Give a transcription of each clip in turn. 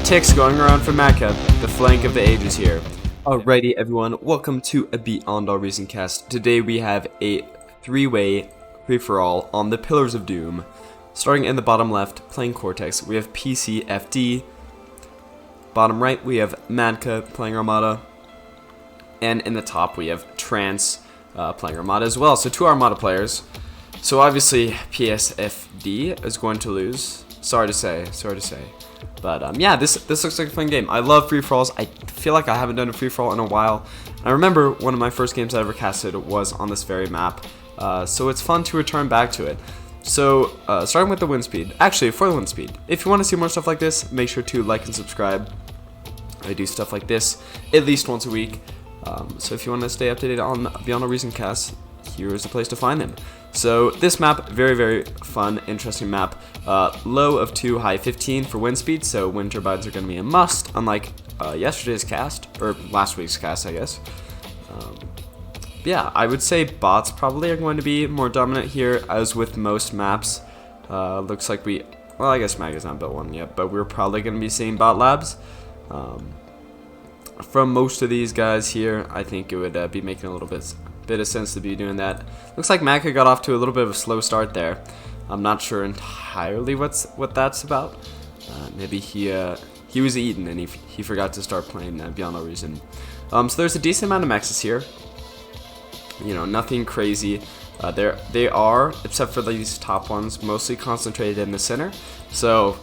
ticks going around for Maka, the flank of the ages here. Alrighty everyone, welcome to a Beyond All Reason cast. Today we have a three-way free-for-all on the Pillars of Doom. Starting in the bottom left, playing Cortex, we have Pcfd. Bottom right, we have Madka playing Armada. And in the top, we have Trance playing Armada as well. So two Armada players. So obviously, Pcfd is going to lose. Sorry to say. But yeah, this looks like a fun game. I love free-for-alls. I feel like I haven't done a free-for-all in a while. I remember one of my first games I ever casted was on this very map. So it's fun to return back to it. So, starting with the win speed. Actually, for the win speed, if you want to see more stuff like this, make sure to like and subscribe. I do stuff like this at least once a week. So if you want to stay updated on Beyond All Reason casts, here is the place to find them. So this map, very fun, interesting map. Low of 2, high 15 for wind speed, so wind turbines are going to be a must, unlike yesterday's cast, or last week's cast, I guess. Yeah, I would say bots probably are going to be more dominant here, as with most maps. Looks like well, I guess Mag has not built one yet, but we're probably going to be seeing bot labs. From most of these guys here, I think it would be making a little bit of sense to be doing that. Looks like Maka got off to a little bit of a slow start there. I'm not sure entirely what that's about. Maybe he was eating and he forgot to start playing Beyond All Reason. So there's a decent amount of mexes here. You know, nothing crazy. They are, except for these top ones, mostly concentrated in the center. So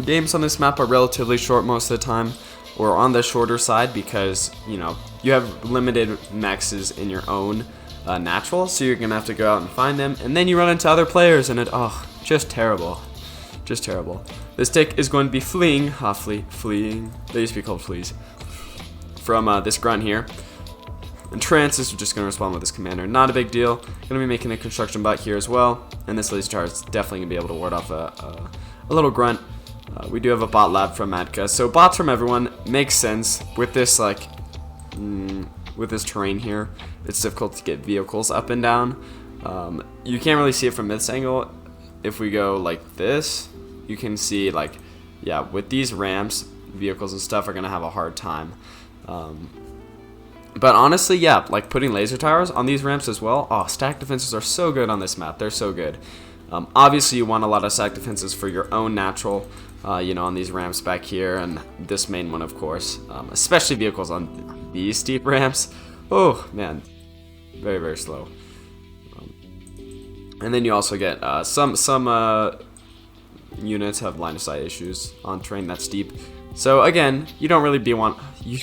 games on this map are relatively short most of the time, or on the shorter side, because you know you have limited mexes in your own natural, so you're gonna have to go out and find them, and then you run into other players, and just terrible. This tick is going to be fleeing, fleeing. They used to be called fleas. From this grunt here. And Trance is just going to respond with his commander. Not a big deal. Going to be making a construction bot here as well. And this laser tower is definitely going to be able to ward off a little grunt. We do have a bot lab from Madka. So bots from everyone makes sense with this with this terrain here. It's difficult to get vehicles up and down. You can't really see it from this angle. If we go like this, you can see yeah, with these ramps, vehicles and stuff are going to have a hard time. But honestly, yeah, like putting laser towers on these ramps as well. Oh, stack defenses are so good on this map. They're so good. Obviously, you want a lot of stack defenses for your own natural, you know, on these ramps back here, and this main one, of course. Especially vehicles on these steep ramps. Oh, man. Very slow. And then you also get some units have line of sight issues on terrain that's steep. So again, you don't really be wanting you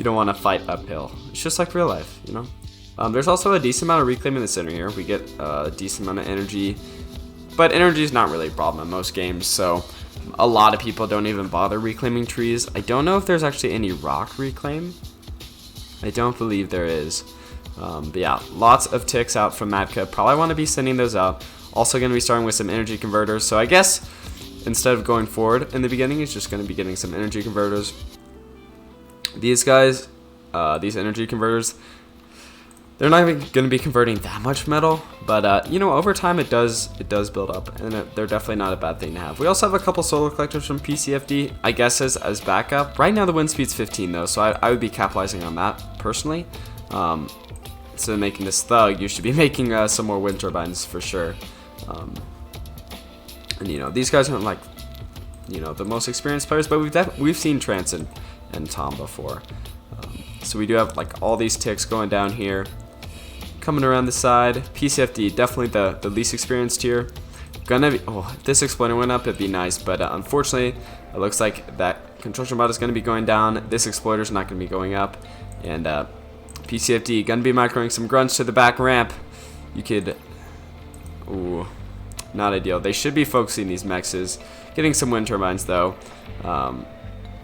don't want to fight uphill. It's just like real life, you know. There's also a decent amount of reclaim in the center here. We get a decent amount of energy, but energy is not really a problem in most games, so a lot of people don't even bother reclaiming trees. I don't know if there's actually any rock reclaim. I don't believe there is. But yeah, lots of ticks out from Madka. Probably want to be sending those out. Also going to be starting with some energy converters, so I guess instead of going forward in the beginning, he's just going to be getting some energy converters. These guys, these energy converters, they're not even going to be converting that much metal, but you know, over time it does build up, and they're definitely not a bad thing to have. We also have a couple solar collectors from Pcfd, I guess as backup. Right now the wind speed's 15 though, so I would be capitalizing on that personally. Instead of making this thug, you should be making some more wind turbines for sure. And you know, these guys aren't like, you know, the most experienced players, but we've seen Trance and Tom before. So we do have like all these ticks going down here, coming around the side. Pcfd definitely the least experienced here. Gonna be, if this exploder went up, it'd be nice, but unfortunately, it looks like that construction bot is gonna be going down. This exploder's not gonna be going up, and Pcfd gonna be microing some grunts to the back ramp. You could, ooh. Not ideal. They should be focusing these mexes. Getting some wind turbines though.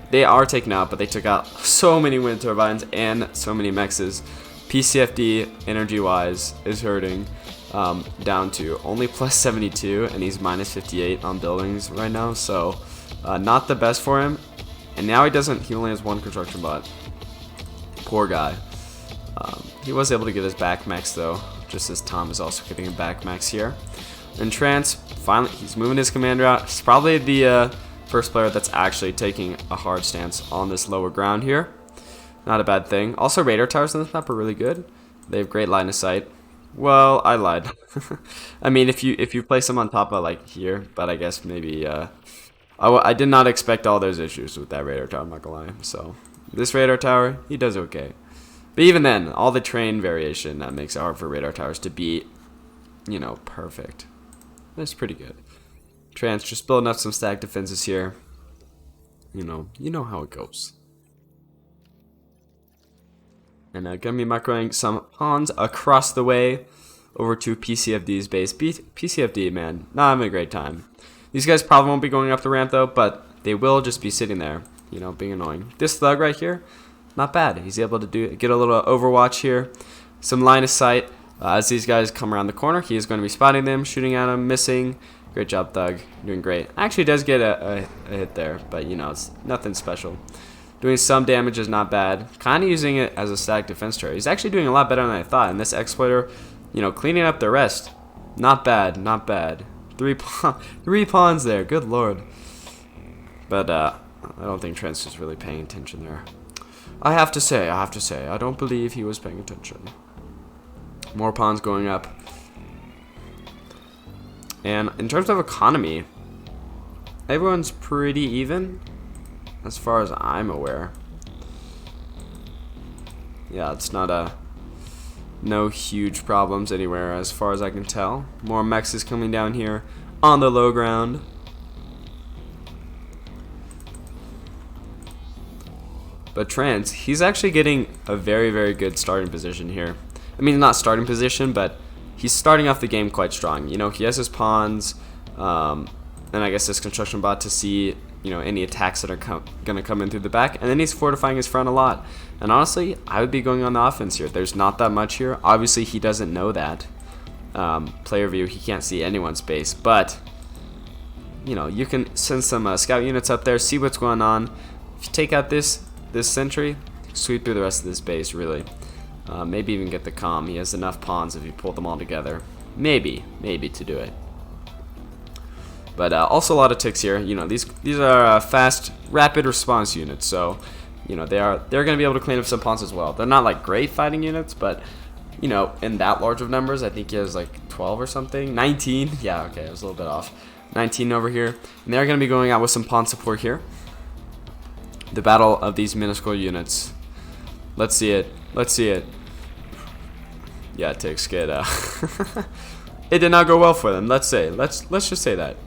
They are taken out, but they took out so many wind turbines and so many mexes. Pcfd, energy-wise, is hurting down to only plus 72, and he's minus 58 on buildings right now. So not the best for him. And now he only has one construction bot. Poor guy. He was able to get his back max though, just as Tom is also getting a back max here. And Trance, finally, he's moving his commander out. He's probably the first player that's actually taking a hard stance on this lower ground here. Not a bad thing. Also, radar towers on this map are really good. They have great line of sight. Well, I lied. I mean, if you place them on top of like here, but I guess maybe I did not expect all those issues with that radar tower. I'm not gonna lie. So this radar tower, he does okay. But even then, all the terrain variation that makes it hard for radar towers to be, you know, perfect. That's pretty good. Trance just building up some stack defenses here. You know how it goes. And gonna be macroing some pawns across the way over to Pcfd's base. Pcfd, man, not having a great time. These guys probably won't be going up the ramp though, but they will just be sitting there, you know, being annoying. This thug right here, not bad. He's able to get a little overwatch here, some line of sight. As these guys come around the corner, he is going to be spotting them, shooting at them, missing. Great job, thug. Doing great. Actually does get a hit there, but you know, it's nothing special. Doing some damage is not bad. Kind of using it as a static defense turret. He's actually doing a lot better than I thought. And this exploiter, you know, cleaning up the rest. Not bad, not bad. Three pawns there. Good lord. But I don't think Trance is really paying attention there. I have to say, I don't believe he was paying attention. More pawns going up. And in terms of economy, everyone's pretty even. As far as I'm aware. Yeah, it's not no huge problems anywhere as far as I can tell. More mechs is coming down here on the low ground. But Trance, he's actually getting a very, very good starting position here. I mean, not starting position, but he's starting off the game quite strong. You know, he has his pawns, and I guess this construction bot to see, you know, any attacks that are gonna come in through the back, and then he's fortifying his front a lot. And honestly, I would be going on the offense here. There's not that much here. Obviously, he doesn't know that. Player view, he can't see anyone's base, but you know, you can send some scout units up there, see what's going on. If you take out this sentry, sweep through the rest of this base. Really, maybe even get the comm. He has enough pawns if you pull them all together. Maybe to do it. But also a lot of ticks here. You know, these are fast, rapid response units. So, you know, they're going to be able to clean up some pawns as well. They're not like great fighting units, but you know, in that large of numbers, I think he has like 12 or something. 19. Yeah, okay, I was a little bit off. 19 over here, and they're going to be going out with some pawn support here. The battle of these minuscule units. Let's see it. Let's see it. Yeah, ticks get. It did not go well for them. Let's just say that.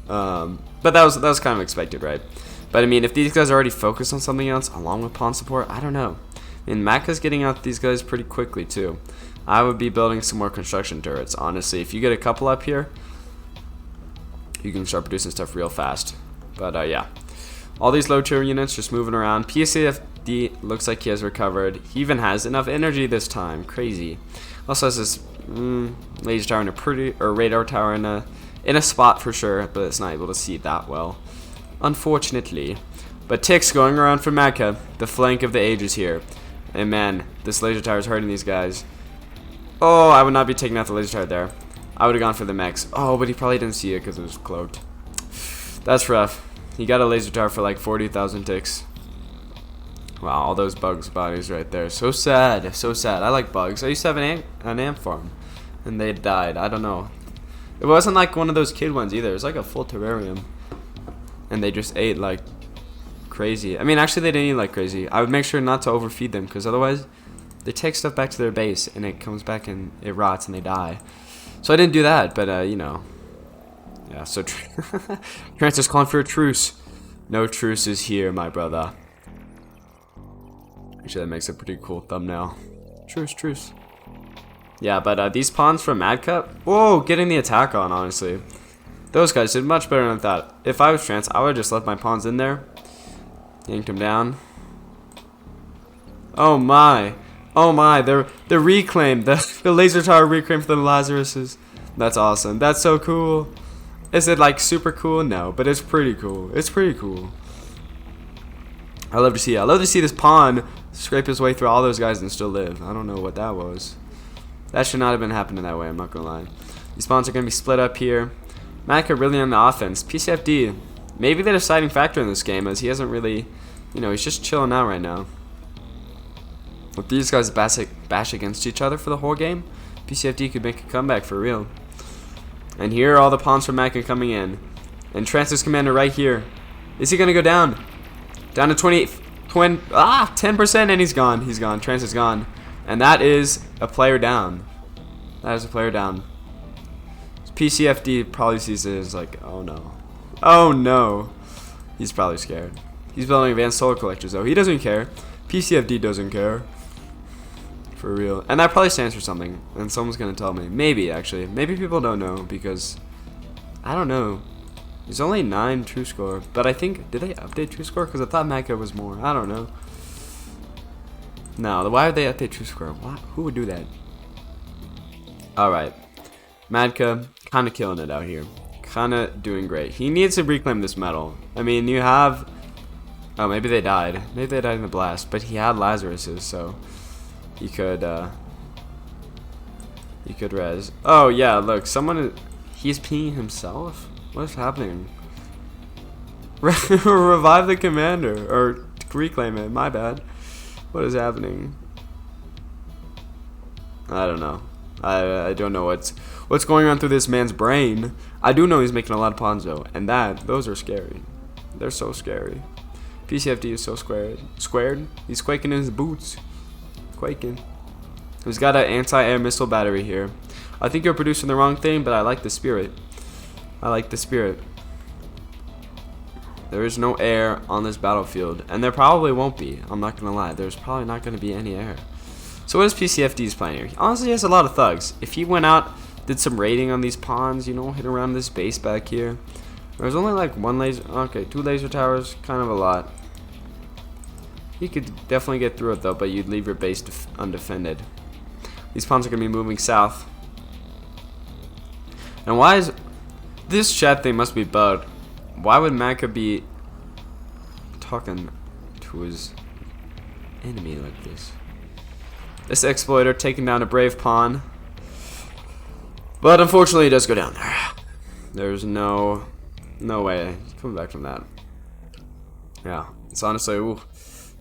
But that was kind of expected, right? But I mean, if these guys are already focused on something else along with pawn support, I don't know. And Maka's getting out these guys pretty quickly too. I would be building some more construction turrets, honestly. If you get a couple up here, you can start producing stuff real fast. But yeah, all these low tier units just moving around. Pcfd looks like he has recovered. He even has enough energy this time. Crazy. Also has this laser tower or radar tower in a spot for sure, but it's not able to see that well, unfortunately. But ticks going around for Maka, the flank of the ages here. And man, this laser tower is hurting these guys. Oh, I would not be taking out the laser tower there. I would have gone for the mechs. Oh, but he probably didn't see it because it was cloaked. That's rough. He got a laser tower for like 40,000 ticks. Wow, all those bugs bodies right there. So sad, so sad. I like bugs. I used to have an ant farm, and they died. I don't know. It wasn't like one of those kid ones either. It was like a full terrarium, and they just ate like crazy. I mean, actually, they didn't eat like crazy. I would make sure not to overfeed them, because otherwise, they take stuff back to their base, and it comes back and it rots and they die. So I didn't do that, but you know, yeah. So Trance is calling for a truce. No truce is here, my brother. Actually, that makes a pretty cool thumbnail. Truce, truce. Yeah, but these pawns from Mad Cup, whoa, getting the attack on, honestly. Those guys did much better than I thought. If I was Trance, I would have just left my pawns in there. Yanked him down. Oh my. Oh my, the reclaim, the laser tower reclaim for the Lazaruses. That's awesome. That's so cool. Is it like super cool? No, but it's pretty cool. It's pretty cool. I love to see it. I love to see this pawn scrape his way through all those guys and still live. I don't know what that was. That should not have been happening that way, I'm not gonna lie. These pawns are going to be split up here. Maka really on the offense. Pcfd, maybe the deciding factor in this game, as he hasn't really, you know, he's just chilling out right now. If these guys bash against each other for the whole game, Pcfd could make a comeback for real. And here are all the pawns from Maka coming in. And Trance's commander right here. Is he going to go down? Down to 10%, and he's gone. He's gone. Trance is gone. And that is a player down. That is a player down. Pcfd probably sees it as like, oh no. Oh no. He's probably scared. He's building advanced solar collectors though. He doesn't care. Pcfd doesn't care. For real. And that probably stands for something. And someone's going to tell me. Maybe, actually. Maybe people don't know because, I don't know. There's only 9 true score. But I think, did they update true score? Because I thought Maka was more. I don't know. No, why would they update true score? What? Who would do that? Alright. Madka, kind of killing it out here. Kind of doing great. He needs to reclaim this medal. I mean, you have... Oh, maybe they died. Maybe they died in the blast. But he had Lazarus's, so... He could res. Oh, yeah, look. Someone... He's peeing himself? What is happening? Revive the commander. Or reclaim it. My bad. What is happening? I don't know. I don't know what's going on through this man's brain. I do know he's making a lot of pawns though, and those are scary. They're so scary. Pcfd is so squared. He's quaking in his boots. Quaking. He's got an anti-air missile battery here. I think you're producing the wrong thing, but I like the spirit. I like the spirit. There is no air on this battlefield, and there probably won't be. I'm not gonna lie. There's probably not gonna be any air. So what is Pcfd's plan here? Honestly, he has a lot of thugs. If he went out, did some raiding on these pawns, you know, hit around this base back here. There's only like 1 laser, okay, 2 laser towers, kind of a lot. He could definitely get through it though, but you'd leave your base undefended. These pawns are gonna be moving south. And why is this chat thing must be bugged? Why would Maka be talking to his enemy like this? This exploiter taking down a brave pawn. But unfortunately it does go down there. There's no way coming back from that. Yeah, it's honestly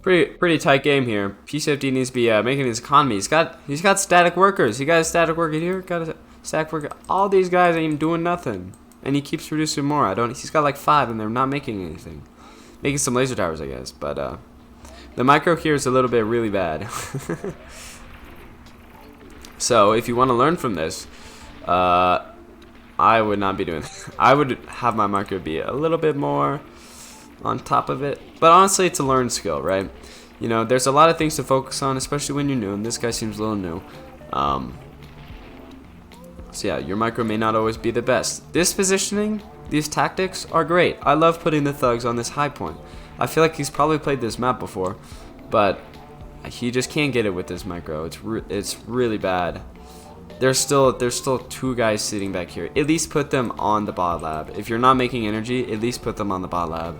pretty tight game here. Pcfd needs to be making his economy. He's got static workers. He got a static worker here, got a static worker. All these guys ain't even doing nothing. And he keeps producing more. He's got like 5 and they're not making anything. Making some laser towers, I guess, but the micro here is a little bit really bad. So if you want to learn from this, I would not be doing that. I would have my micro be a little bit more on top of it. But honestly, it's a learned skill, right? You know, there's a lot of things to focus on, especially when you're new, and this guy seems a little new. So yeah, your micro may not always be the best. This positioning, these tactics are great. I love putting the thugs on this high point. I feel like he's probably played this map before, but he just can't get it with this micro. It's really bad. There's still 2 guys sitting back here. At least put them on the bot lab. If you're not making energy, at least put them on the bot lab.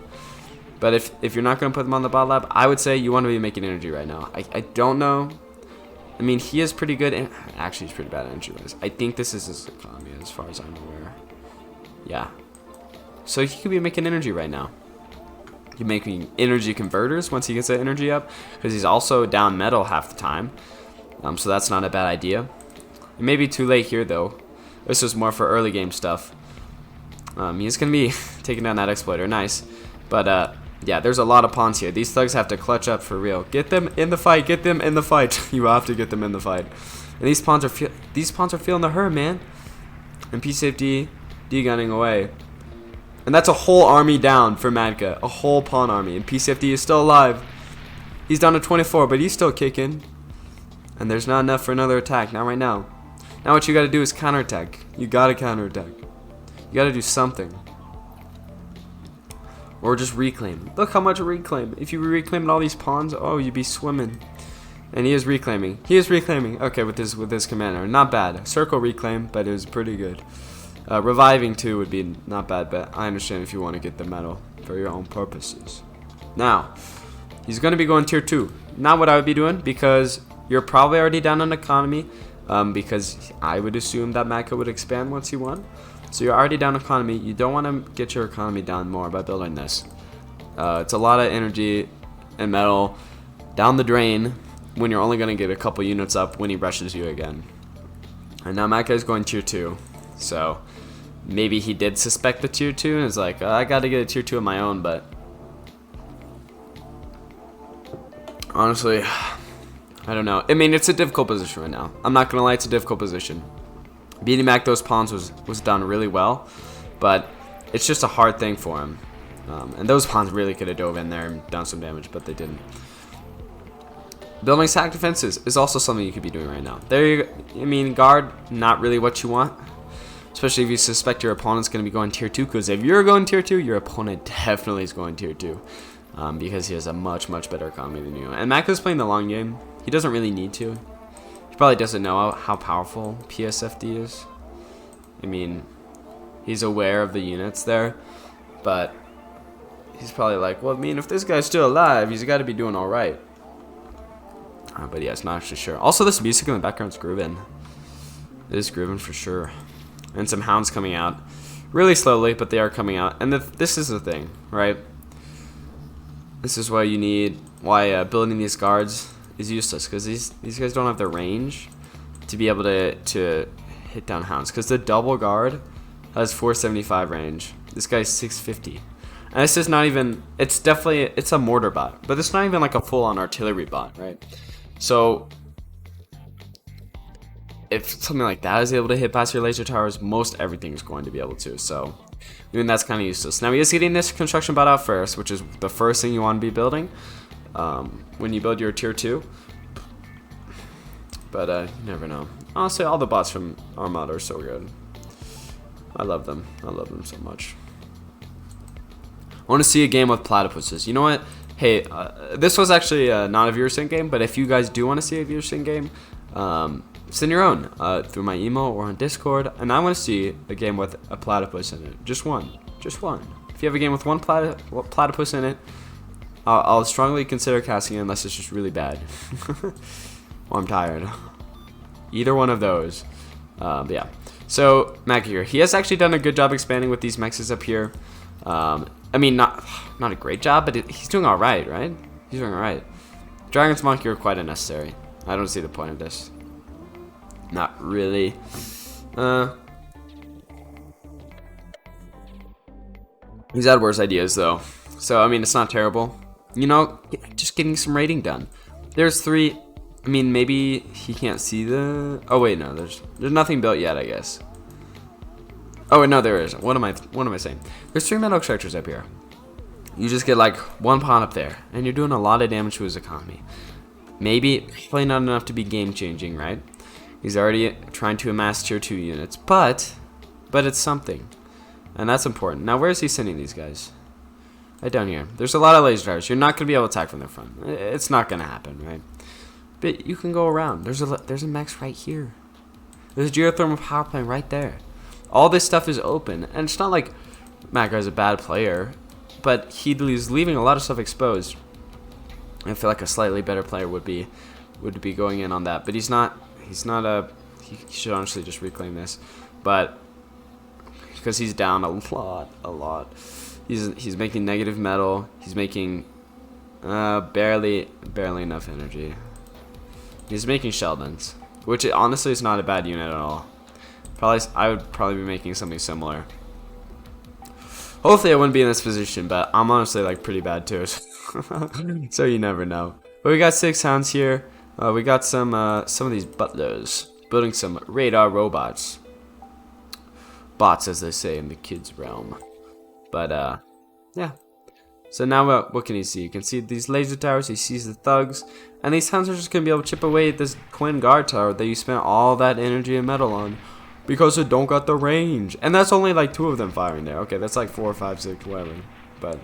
But if you're not going to put them on the bot lab, I would say you want to be making energy right now. I don't know. I mean, he is pretty good. Actually, he's pretty bad at energy wise. I think this is his economy as far as I'm aware. Yeah. So he could be making energy right now. He's making energy converters once he gets that energy up. Because he's also down metal half the time. So that's not a bad idea. It may be too late here, though. This is more for early game stuff. He's going to be taking down that exploiter. Nice. But, yeah, there's a lot of pawns here. These thugs have to clutch up for real. Get them in the fight. Get them in the fight. You have to get them in the fight. And these pawns are feeling the hurt, man. And Pcfd de-gunning away. And that's a whole army down for Madka. A whole pawn army. And Pcfd is still alive. He's down to 24, but he's still kicking. And there's not enough for another attack. Not right now. Now what you gotta do is counterattack. You gotta counterattack. You gotta do something. Or just reclaim. Look how much reclaim. If you reclaimed all these pawns, oh, you'd be swimming. And he is reclaiming. He is reclaiming. Okay, with this commander. Not bad. Circle reclaim, but it was pretty good. Reviving too would be not bad, but I understand if you want to get the medal for your own purposes. Now, he's going to be going tier 2. Not what I would be doing, because you're probably already down on economy. because I would assume that Maka would expand once he won. So you're already down economy. You don't want to get your economy down more by building this. It's a lot of energy and metal down the drain when you're only going to get a couple units up when he rushes you again. And now Maka is going tier 2. So maybe he did suspect the tier 2 and is like, I got to get a tier 2 of my own, but honestly, I don't know. I mean, it's a difficult position right now. I'm not going to lie, it's a difficult position. Beating back those pawns was done really well, but it's just a hard thing for him. And those pawns really could have dove in there and done some damage, but they didn't. Building stack defenses is also something you could be doing right now. I mean, guard, not really what you want, especially if you suspect your opponent's going to be going tier 2, because if you're going tier 2, your opponent definitely is going tier 2, because he has a much better economy than you. And Maka's playing the long game. He doesn't really need to. He probably doesn't know how powerful Pcfd is. I mean, he's aware of the units there, but he's probably like, well, I mean, if this guy's still alive, he's got to be doing all right. But yeah, it's not actually sure. Also, this music in the background's grooving. It is grooving for sure. And some hounds coming out. Really slowly, but they are coming out. And this is the thing, right? This is why you need, building these guards is useless. Because these guys don't have the range to be able to hit down hounds. Because the double guard has 475 range. This guy's 650. And this is not even, it's a mortar bot. But it's not even like a full-on artillery bot, right? So if something like that is able to hit past your laser towers, most everything is going to be able to. So even that's kind of useless. Now he is getting this construction bot out first, which is the first thing you want to be building when you build your tier 2. But you never know. Honestly, all the bots from Armada are so good. I love them. I love them so much. I want to see a game with platypuses. You know what? Hey, this was actually not a viewer sync game, but if you guys do want to see a viewer sync game, send your own through my email or on Discord, and I want to see a game with a platypus in it. Just one. Just one. If you have a game with one platypus in it, I'll strongly consider casting it unless it's just really bad. Or I'm tired. Either one of those. But yeah. So, Mac here. He has actually done a good job expanding with these mexes up here. I mean, not a great job, but he's doing all right, right? He's doing all right. Dragon's Monkey are quite unnecessary. I don't see the point of this. Not really. He's had worse ideas, though. So, I mean, it's not terrible. You know, just getting some raiding done. There's 3. I mean, maybe he can't see the... Oh, wait, no. There's nothing built yet, I guess. Oh, wait, no, there is. What am I saying? There's 3 metal extractors up here. You just get, like, 1 pawn up there. And you're doing a lot of damage to his economy. Maybe, probably not enough to be game-changing, right? He's already trying to amass tier 2 units. But it's something. And that's important. Now, where is he sending these guys? Right down here. There's a lot of laser drivers. You're not going to be able to attack from the front. It's not going to happen, right? But you can go around. There's a max right here. There's a geothermal power plant right there. All this stuff is open, and it's not like Maka is a bad player, but he's leaving a lot of stuff exposed. I feel like a slightly better player would be going in on that, but he's not. He should honestly just reclaim this, but because he's down a lot. He's making negative metal. He's making barely enough energy. He's making Sheldons, which honestly is not a bad unit at all. I would probably be making something similar. Hopefully I wouldn't be in this position, but I'm honestly like pretty bad too. So you never know. But we got 6 hounds here. We got some of these butlers building some radar robots. Bots, as they say in the kids' realm. But yeah. So now what can he see? You can see these laser towers. He sees the thugs, and these hounds are just gonna be able to chip away at this twin guard tower that you spent all that energy and metal on. Because it don't got the range. And that's only like 2 of them firing there. Okay, that's like 4, 5, 6, whatever. But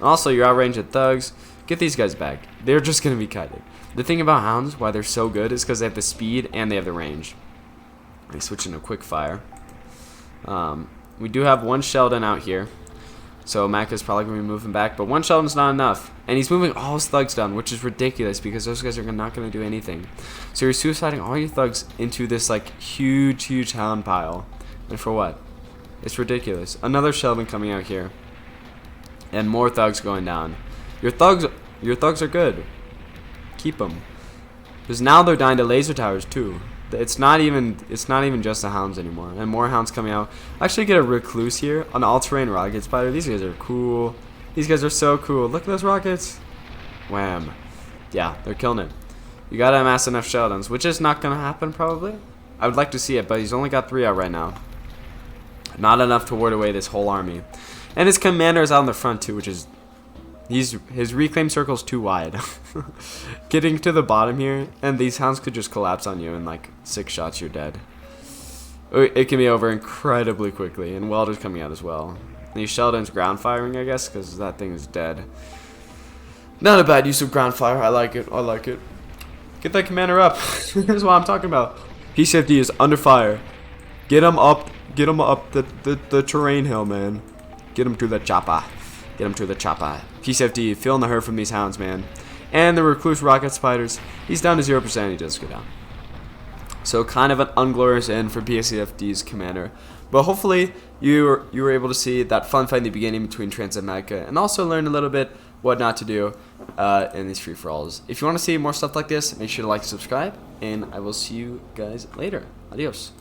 also, you're outranged at thugs. Get these guys back. They're just going to be kited. The thing about hounds, why they're so good, is because they have the speed and they have the range. They switch into quick fire. We do have 1 Sheldon out here. So Mac is probably going to be moving back, but one Sheldon's not enough. And he's moving all his thugs down, which is ridiculous because those guys are not going to do anything. So you're suiciding all your thugs into this like huge hound pile. And for what? It's ridiculous. Another Sheldon coming out here. And more thugs going down. Your thugs are good. Keep them. Because now they're dying to laser towers too. It's not even just the hounds anymore. And more hounds coming out. I actually get a recluse here, an all-terrain rocket spider. These guys are cool. These guys are so cool. Look at those rockets. Wham. Yeah, they're killing it. You gotta amass enough Sheldons, which is not gonna happen probably. I would like to see it, but he's only got 3 out right now. Not enough to ward away this whole army. And his commander is out in the front too, which is his reclaim circle's too wide. Getting to the bottom here, and these hounds could just collapse on you in like 6 shots, you're dead. It can be over incredibly quickly, and Welder's coming out as well. And these Sheldon's ground firing, I guess, because that thing is dead. Not a bad use of ground fire. I like it. I like it. Get that commander up. Here's what I'm talking about. Pcfd is under fire. Get him up. Get him up the terrain hill, man. Get him to the chopper. Get him to the chopper. Pcfd, feeling the hurt from these hounds, man. And the recluse rocket spiders. He's down to 0%. He does go down. So kind of an unglorious end for Pcfd's commander. But hopefully you were able to see that fun fight in the beginning between Trance and Mecca, and also learn a little bit what not to do in these free-for-alls. If you want to see more stuff like this, make sure to like and subscribe, and I will see you guys later. Adios.